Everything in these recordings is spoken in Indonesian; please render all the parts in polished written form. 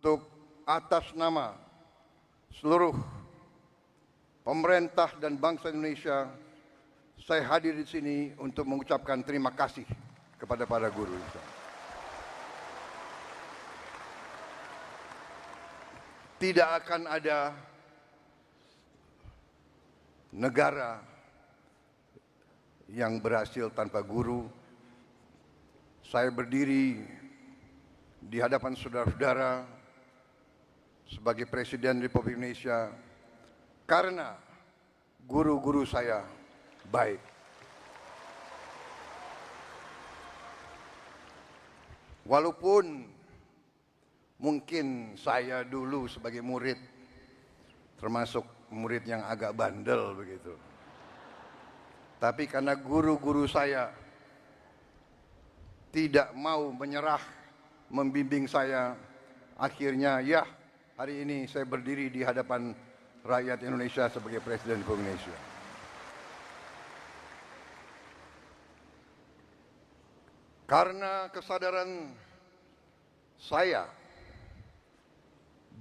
untuk atas nama seluruh pemerintah dan bangsa Indonesia, saya hadir di sini untuk mengucapkan terima kasih kepada para guru. Tidak akan ada negara yang berhasil tanpa guru. Saya berdiri di hadapan saudara-saudara sebagai Presiden Republik Indonesia karena guru-guru saya baik. Walaupun mungkin saya dulu sebagai murid termasuk murid yang agak bandel begitu. Tapi karena guru-guru saya tidak mau menyerah membimbing saya, akhirnya ya hari ini saya berdiri di hadapan rakyat Indonesia sebagai Presiden Republik Indonesia. Karena kesadaran saya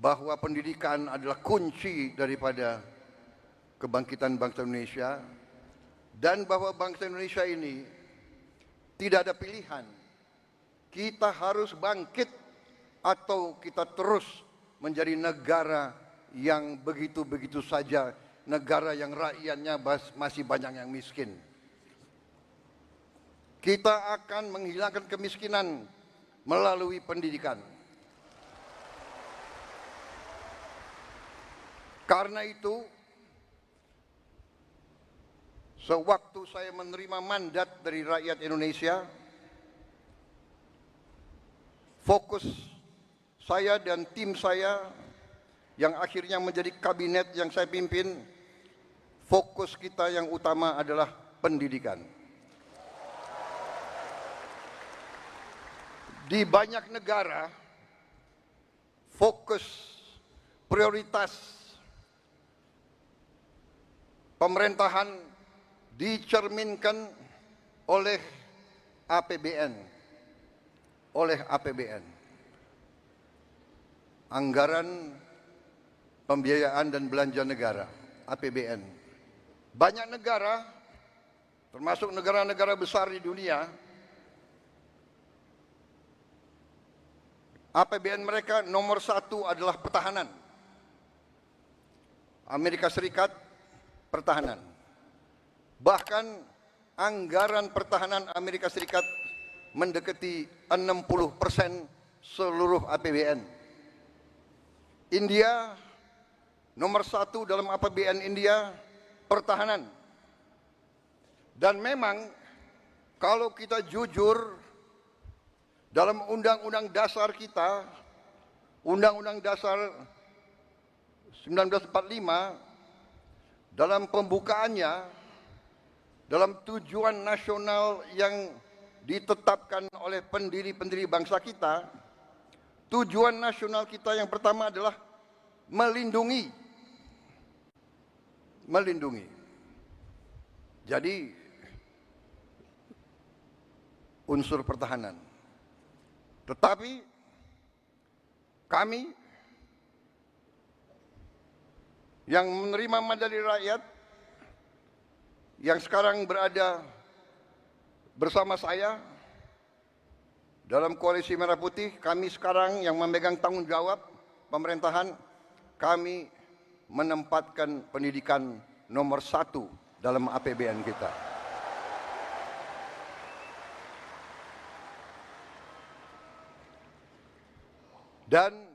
bahwa pendidikan adalah kunci daripada kebangkitan bangsa Indonesia dan bahwa bangsa Indonesia ini tidak ada pilihan. Kita harus bangkit atau kita terus menjadi negara yang begitu-begitu saja, negara yang rakyatnya masih banyak yang miskin. Kita akan menghilangkan kemiskinan melalui pendidikan. Karena itu, sewaktu saya menerima mandat dari rakyat Indonesia, fokus saya dan tim saya yang akhirnya menjadi kabinet yang saya pimpin, fokus kita yang utama adalah pendidikan. Di banyak negara, fokus prioritas pemerintahan dicerminkan oleh APBN. Anggaran Pembiayaan dan Belanja Negara, APBN. Banyak negara, termasuk negara-negara besar di dunia, APBN mereka nomor 1 adalah pertahanan. Amerika Serikat, pertahanan. Bahkan anggaran pertahanan Amerika Serikat mendekati 60% seluruh APBN. India, nomor 1 dalam APBN India, pertahanan. Dan memang kalau kita jujur, dalam Undang-Undang Dasar kita, Undang-Undang Dasar 1945, dalam pembukaannya, dalam tujuan nasional yang ditetapkan oleh pendiri-pendiri bangsa kita, tujuan nasional kita yang pertama adalah melindungi. Jadi, unsur pertahanan. Tetapi kami yang menerima mandat dari rakyat, yang sekarang berada bersama saya dalam Koalisi Merah Putih, kami sekarang yang memegang tanggung jawab pemerintahan, kami menempatkan pendidikan nomor 1 dalam APBN kita. Dan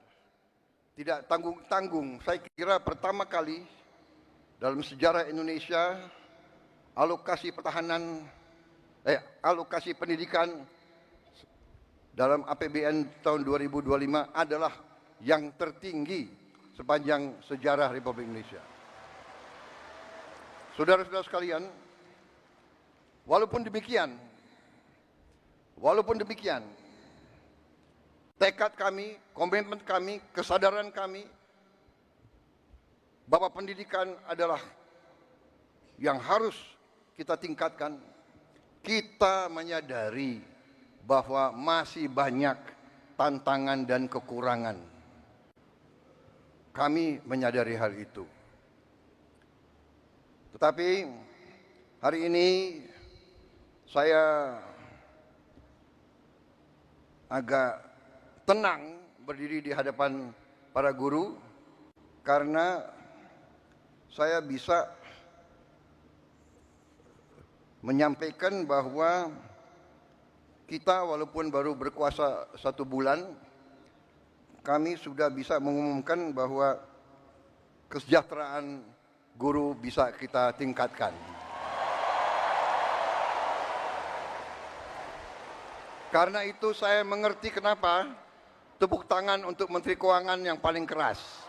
tidak tanggung-tanggung, saya kira pertama kali dalam sejarah Indonesia alokasi pendidikan dalam APBN tahun 2025 adalah yang tertinggi sepanjang sejarah Republik Indonesia. Saudara-saudara sekalian, walaupun demikian, tekad kami, komitmen kami, kesadaran kami bahwa pendidikan adalah yang harus kita tingkatkan. Kita menyadari bahwa masih banyak tantangan dan kekurangan. kami menyadari hal itu. Tetapi hari ini saya agak tenang berdiri di hadapan para guru karena saya bisa menyampaikan bahwa kita walaupun baru berkuasa 1 bulan, kami sudah bisa mengumumkan bahwa kesejahteraan guru bisa kita tingkatkan. Karena itu saya mengerti kenapa tepuk tangan untuk Menteri Keuangan yang paling keras.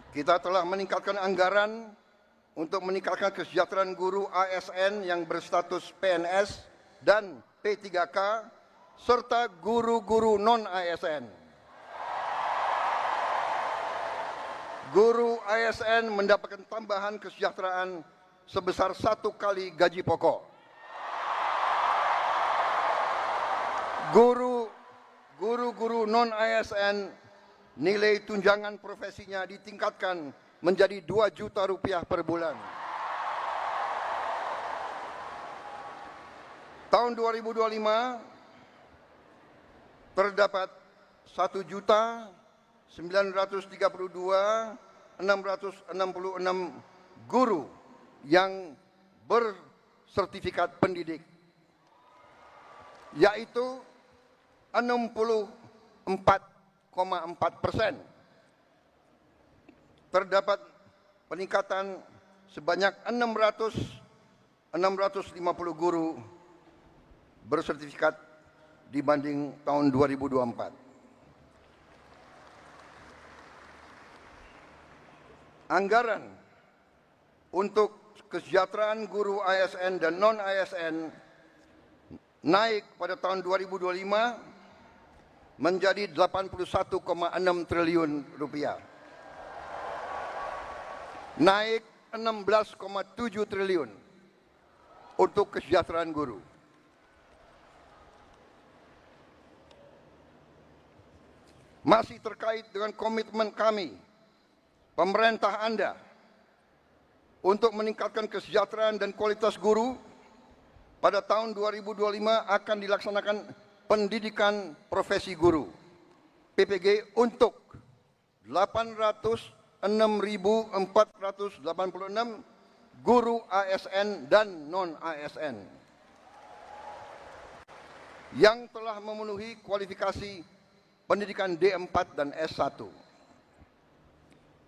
Kita telah meningkatkan anggaran untuk meningkatkan kesejahteraan guru ASN yang berstatus PNS dan P3K serta guru-guru non-ASN. Guru ASN mendapatkan tambahan kesejahteraan sebesar 1 kali gaji pokok. Guru-guru non-ASN nilai tunjangan profesinya ditingkatkan menjadi 2 juta rupiah per bulan. Tahun 2025 terdapat 1.932.666 guru yang bersertifikat pendidik, yaitu 64,4%. Terdapat peningkatan sebanyak 650 guru bersertifikat dibanding tahun 2024. Anggaran untuk kesejahteraan guru ASN dan non-ASN naik pada tahun 2025 menjadi 81,6 triliun rupiah. Naik 16,7 triliun untuk kesejahteraan guru. Masih terkait dengan komitmen kami, pemerintah Anda, untuk meningkatkan kesejahteraan dan kualitas guru, pada tahun 2025 akan dilaksanakan pendidikan profesi guru PPG untuk 806.486 guru ASN dan non-ASN yang telah memenuhi kualifikasi pendidikan D4 dan S1.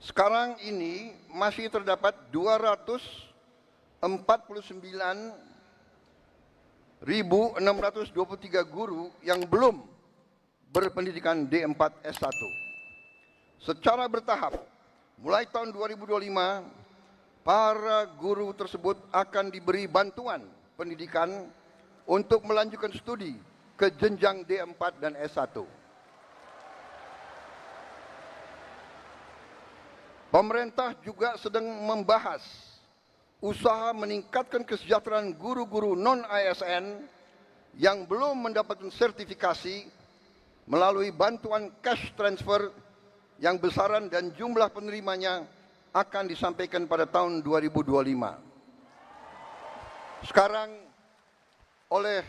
Sekarang ini masih terdapat 249.623 guru yang belum berpendidikan D4 S1. Secara bertahap, mulai tahun 2025, para guru tersebut akan diberi bantuan pendidikan untuk melanjutkan studi ke jenjang D4 dan S1. Pemerintah juga sedang membahas usaha meningkatkan kesejahteraan guru-guru non-ASN yang belum mendapatkan sertifikasi melalui bantuan cash transfer yang besaran dan jumlah penerimanya akan disampaikan pada tahun 2025. Sekarang oleh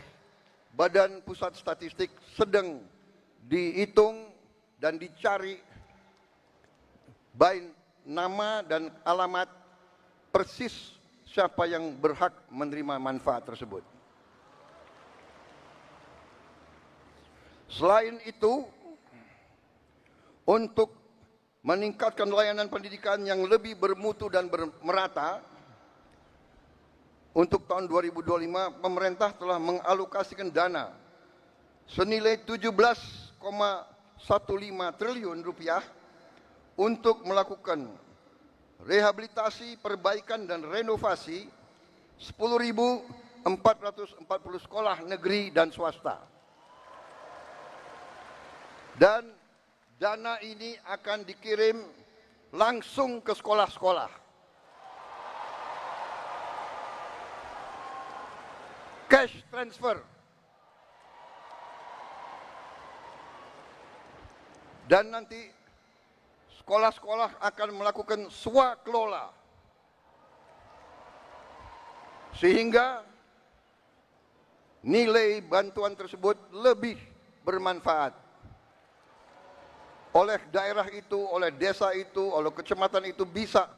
Badan Pusat Statistik sedang dihitung dan dicari baik nama dan alamat persis siapa yang berhak menerima manfaat tersebut. Selain itu, untuk meningkatkan layanan pendidikan yang lebih bermutu dan merata, untuk tahun 2025 pemerintah telah mengalokasikan dana senilai 17,15 triliun rupiah untuk melakukan rehabilitasi, perbaikan dan renovasi 10.440 sekolah negeri dan swasta. Dan dana ini akan dikirim langsung ke sekolah-sekolah. cash transfer. Dan nanti sekolah-sekolah akan melakukan swakelola. Sehingga nilai bantuan tersebut lebih bermanfaat. Oleh daerah itu, oleh desa itu, oleh kecamatan itu bisa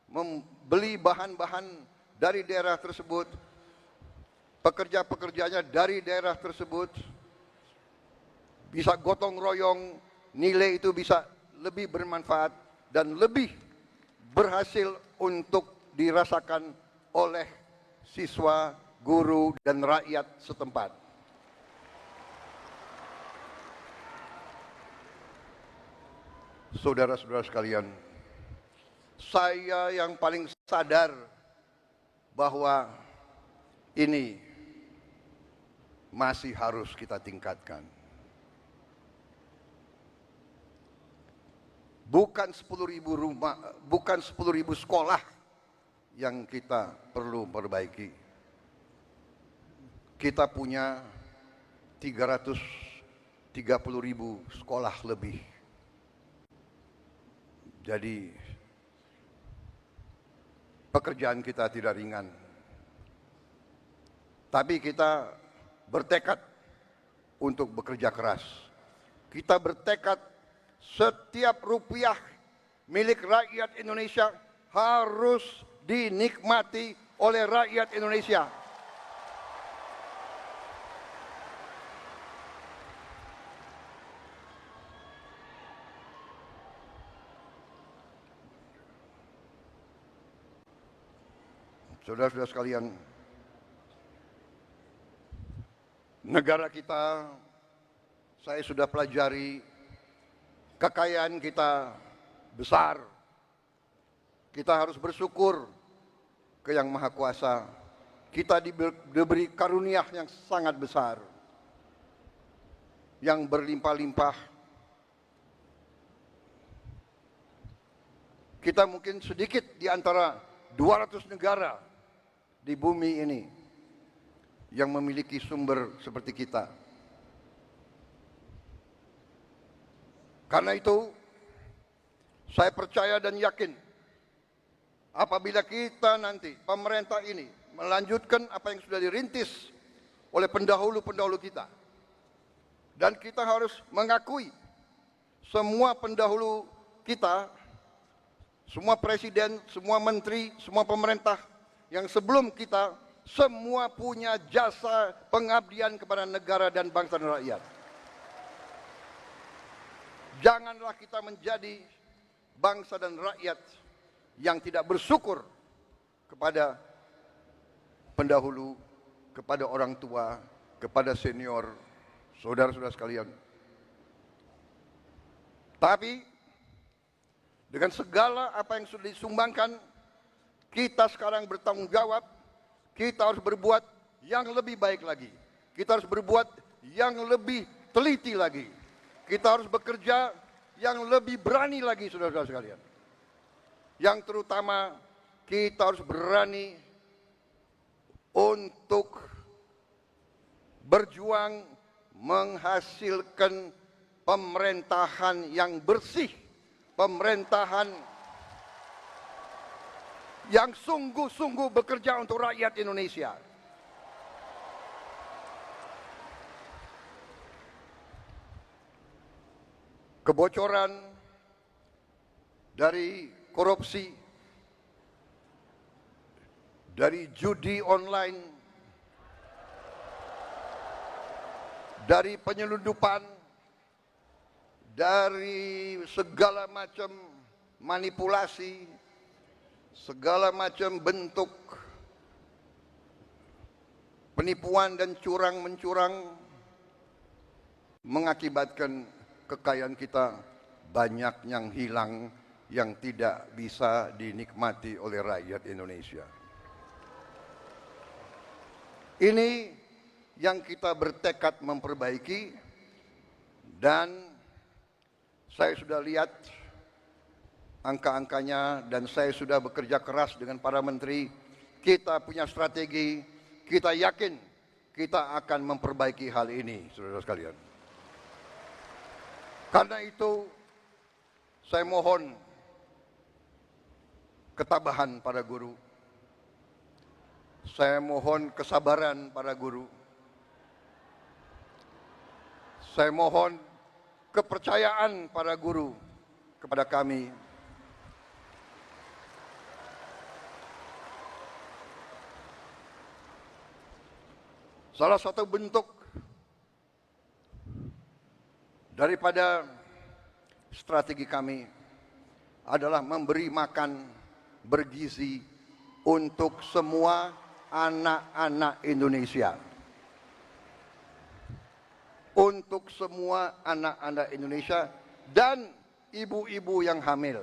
membeli bahan-bahan dari daerah tersebut, pekerja-pekerjanya dari daerah tersebut, bisa gotong royong, nilai itu bisa lebih bermanfaat dan lebih berhasil untuk dirasakan oleh siswa, guru, dan rakyat setempat. Saudara-saudara sekalian, saya yang paling sadar bahwa ini masih harus kita tingkatkan. Bukan 10.000 rumah, bukan 10.000 sekolah yang kita perlu perbaiki. Kita punya 330.000 sekolah lebih. Jadi pekerjaan kita tidak ringan. Tapi kita bertekad untuk bekerja keras. Kita bertekad setiap rupiah milik rakyat Indonesia harus dinikmati oleh rakyat Indonesia. Saudara-saudara sekalian, negara kita, saya sudah pelajari, kekayaan kita besar. Kita harus bersyukur ke Yang Maha Kuasa. Kita diberi karunia yang sangat besar, yang berlimpah-limpah. Kita mungkin sedikit di antara 200 negara di bumi ini yang memiliki sumber seperti kita. Karena itu, saya percaya dan yakin apabila kita nanti, pemerintah ini, melanjutkan apa yang sudah dirintis oleh pendahulu-pendahulu kita. Dan kita harus mengakui semua pendahulu kita, semua presiden, semua menteri, semua pemerintah yang sebelum kita, semua punya jasa pengabdian kepada negara dan bangsa dan rakyat. Janganlah kita menjadi bangsa dan rakyat yang tidak bersyukur kepada pendahulu, kepada orang tua, kepada senior, saudara-saudara sekalian. Tapi dengan segala apa yang sudah disumbangkan, kita sekarang bertanggung jawab, kita harus berbuat yang lebih baik lagi. Kita harus berbuat yang lebih teliti lagi. Kita harus bekerja yang lebih berani lagi, saudara-saudara sekalian. Yang terutama, kita harus berani untuk berjuang menghasilkan pemerintahan yang bersih, pemerintahan yang sungguh-sungguh bekerja untuk rakyat Indonesia. Kebocoran dari korupsi, dari judi online, dari penyelundupan, dari segala macam manipulasi, segala macam bentuk penipuan dan curang-mencurang mengakibatkan kekayaan kita banyak yang hilang, yang tidak bisa dinikmati oleh rakyat Indonesia. Ini yang kita bertekad memperbaiki, dan saya sudah lihat angka-angkanya dan saya sudah bekerja keras dengan para menteri. Kita punya strategi, kita yakin kita akan memperbaiki hal ini, saudara sekalian. Karena itu, saya mohon ketabahan para guru. Saya mohon kesabaran para guru. Saya mohon kepercayaan para guru kepada kami. Salah satu bentuk daripada strategi kami adalah memberi makan bergizi untuk semua anak-anak Indonesia. Untuk semua anak-anak Indonesia dan ibu-ibu yang hamil.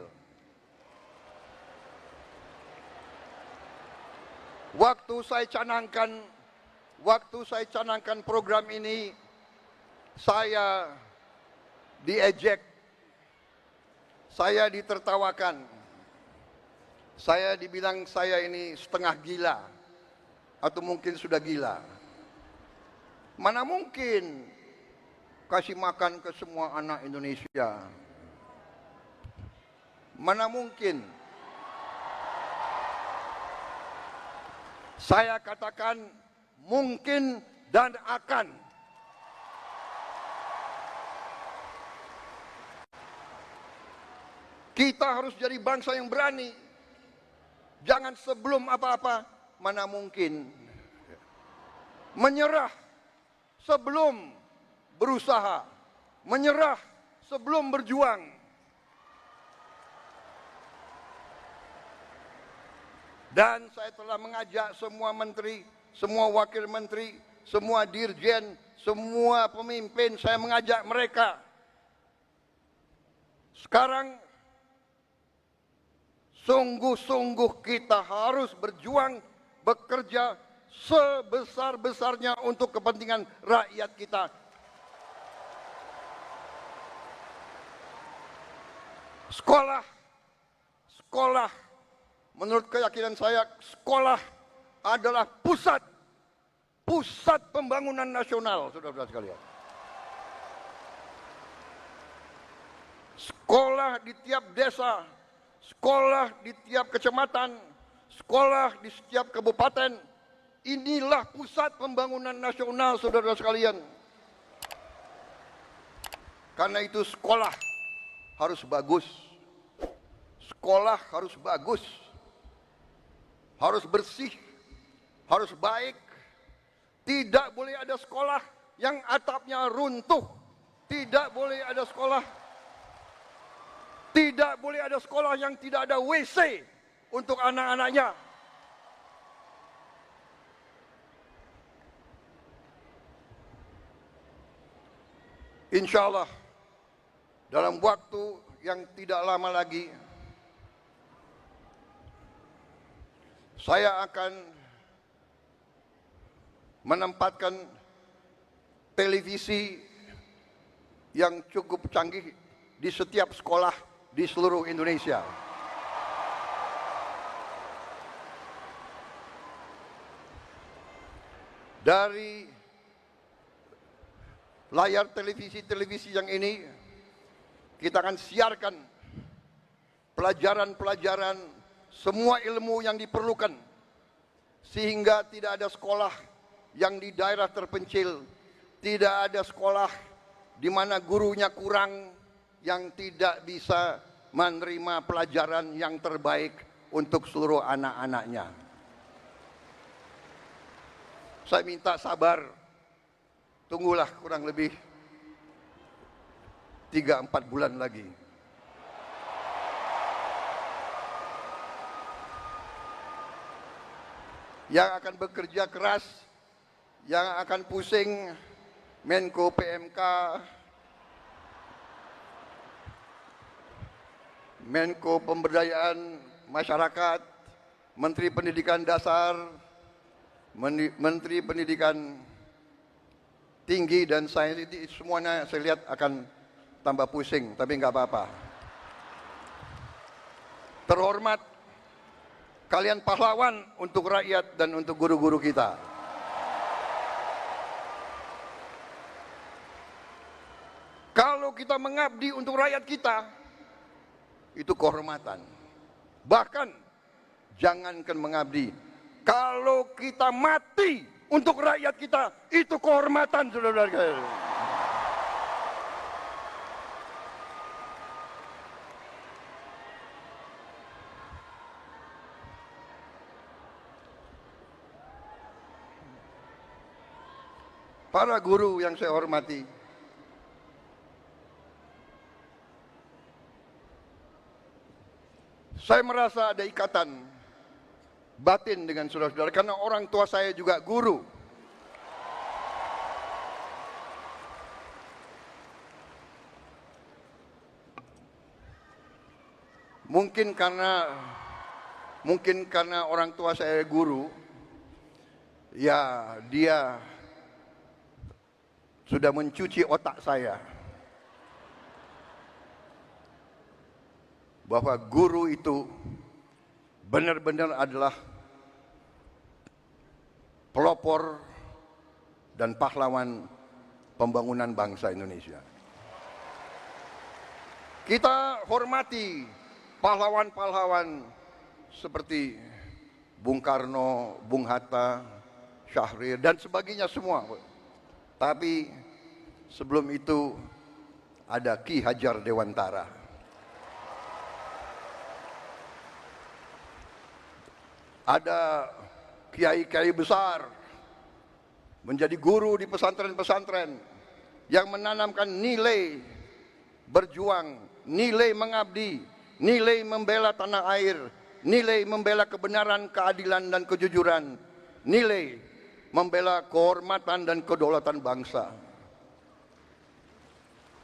Waktu saya canangkan program ini, saya diejek, saya ditertawakan, saya dibilang saya ini setengah gila, atau mungkin sudah gila. Mana mungkin kasih makan ke semua anak Indonesia? Mana mungkin? Saya katakan mungkin dan akan. Kita harus jadi bangsa yang berani. Jangan sebelum apa-apa, mana mungkin. Menyerah sebelum berusaha. Menyerah sebelum berjuang. Dan saya telah mengajak semua menteri, semua wakil menteri, semua dirjen, semua pemimpin, saya mengajak mereka. Sekarang, sungguh-sungguh kita harus berjuang, bekerja sebesar-besarnya untuk kepentingan rakyat kita. Sekolah, menurut keyakinan saya, sekolah adalah pusat pembangunan nasional, saudara-saudara sekalian. Sekolah di tiap desa, sekolah di tiap kecamatan, sekolah di setiap kabupaten, inilah pusat pembangunan nasional, saudara-saudara sekalian. Karena itu sekolah harus bagus, sekolah harus bagus, harus bersih, harus baik. Tidak boleh ada sekolah yang atapnya runtuh. Tidak boleh ada sekolah. Tidak boleh ada sekolah yang tidak ada WC untuk anak-anaknya. Insya Allah, dalam waktu yang tidak lama lagi, saya akan menempatkan televisi yang cukup canggih di setiap sekolah di seluruh Indonesia. Dari layar televisi yang ini, kita akan siarkan pelajaran-pelajaran, semua ilmu yang diperlukan, sehingga tidak ada sekolah yang di daerah terpencil, tidak ada sekolah di mana gurunya kurang, yang tidak bisa menerima pelajaran yang terbaik untuk seluruh anak-anaknya. Saya minta sabar, tunggulah kurang lebih 3-4 bulan lagi. Yang akan bekerja keras, yang akan pusing, Menko PMK, Menko Pemberdayaan Masyarakat, Menteri Pendidikan Dasar, Menteri Pendidikan Tinggi dan Sains, semuanya saya lihat akan tambah pusing, tapi nggak apa-apa. Terhormat, kalian pahlawan untuk rakyat dan untuk guru-guru kita. kita mengabdi untuk rakyat kita, itu kehormatan. Bahkan jangankan mengabdi, kalau kita mati untuk rakyat kita, itu kehormatan, saudara-saudara. Para guru yang saya hormati, saya merasa ada ikatan batin dengan saudara-saudara karena orang tua saya juga guru. Mungkin karena orang tua saya guru, ya dia sudah mencuci otak saya bahwa guru itu benar-benar adalah pelopor dan pahlawan pembangunan bangsa Indonesia. Kita hormati pahlawan-pahlawan seperti Bung Karno, Bung Hatta, Syahrir dan sebagainya semua. Tapi sebelum itu ada Ki Hajar Dewantara. Ada kiai-kiai besar menjadi guru di pesantren-pesantren yang menanamkan nilai berjuang, nilai mengabdi, nilai membela tanah air, nilai membela kebenaran, keadilan dan kejujuran, nilai membela kehormatan dan kedaulatan bangsa.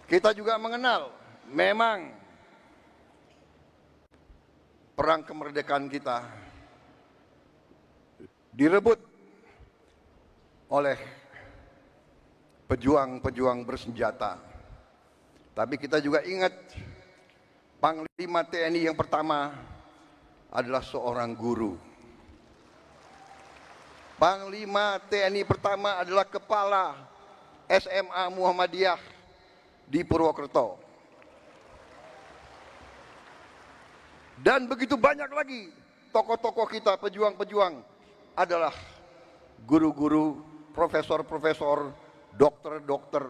Kita juga mengenal memang perang kemerdekaan kita direbut oleh pejuang-pejuang bersenjata. Tapi kita juga ingat Panglima TNI yang pertama adalah seorang guru. Panglima TNI pertama adalah kepala SMA Muhammadiyah di Purwokerto. Dan begitu banyak lagi tokoh-tokoh kita, pejuang-pejuang adalah guru-guru, profesor-profesor, dokter-dokter.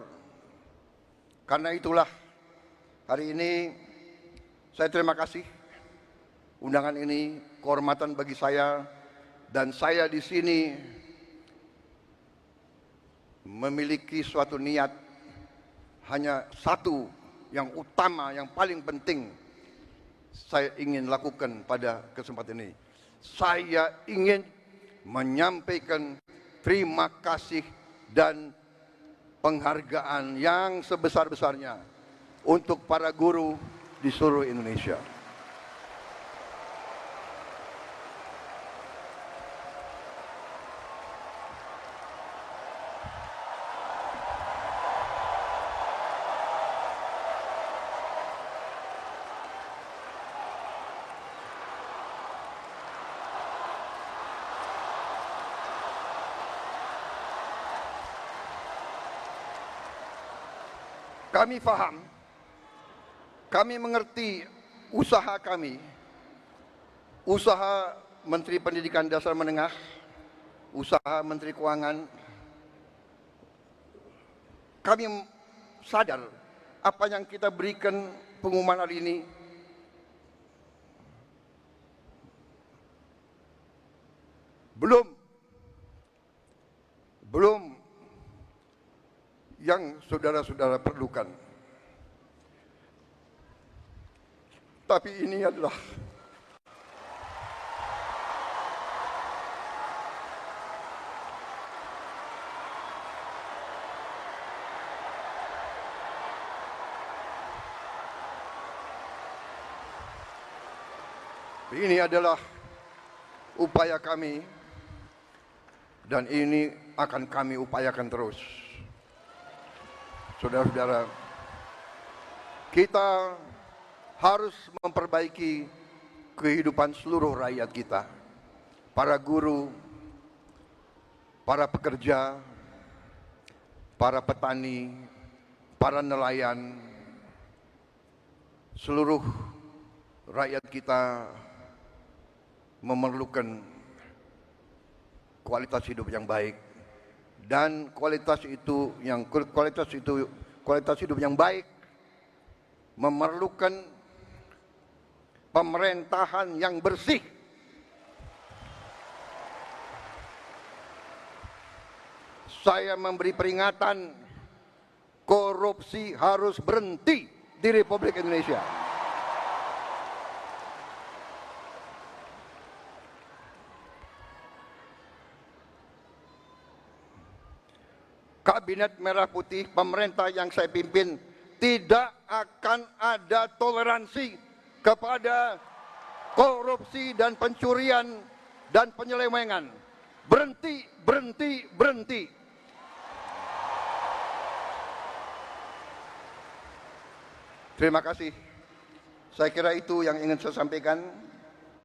Karena itulah hari ini saya terima kasih undangan ini, kehormatan bagi saya. Dan saya di sini memiliki suatu niat hanya satu yang utama, yang paling penting saya ingin lakukan pada kesempatan ini. Saya ingin menyampaikan terima kasih dan penghargaan yang sebesar-besarnya untuk para guru di seluruh Indonesia. Kami paham, kami mengerti usaha kami, usaha Menteri Pendidikan Dasar Menengah, usaha Menteri Keuangan. Kami sadar apa yang kita berikan pengumuman hari ini belum yang saudara-saudara perlukan. Tapi ini adalah upaya kami dan ini akan kami upayakan terus. Saudara-saudara, kita harus memperbaiki kehidupan seluruh rakyat kita. Para guru, para pekerja, para petani, para nelayan, seluruh rakyat kita memerlukan kualitas hidup yang baik, dan kualitas hidup yang baik memerlukan pemerintahan yang bersih. Saya memberi peringatan, korupsi harus berhenti di Republik Indonesia. Kabinet Merah Putih, pemerintah yang saya pimpin, tidak akan ada toleransi kepada korupsi dan pencurian dan penyelewengan. Berhenti, berhenti, berhenti. Terima kasih. Saya kira itu yang ingin saya sampaikan.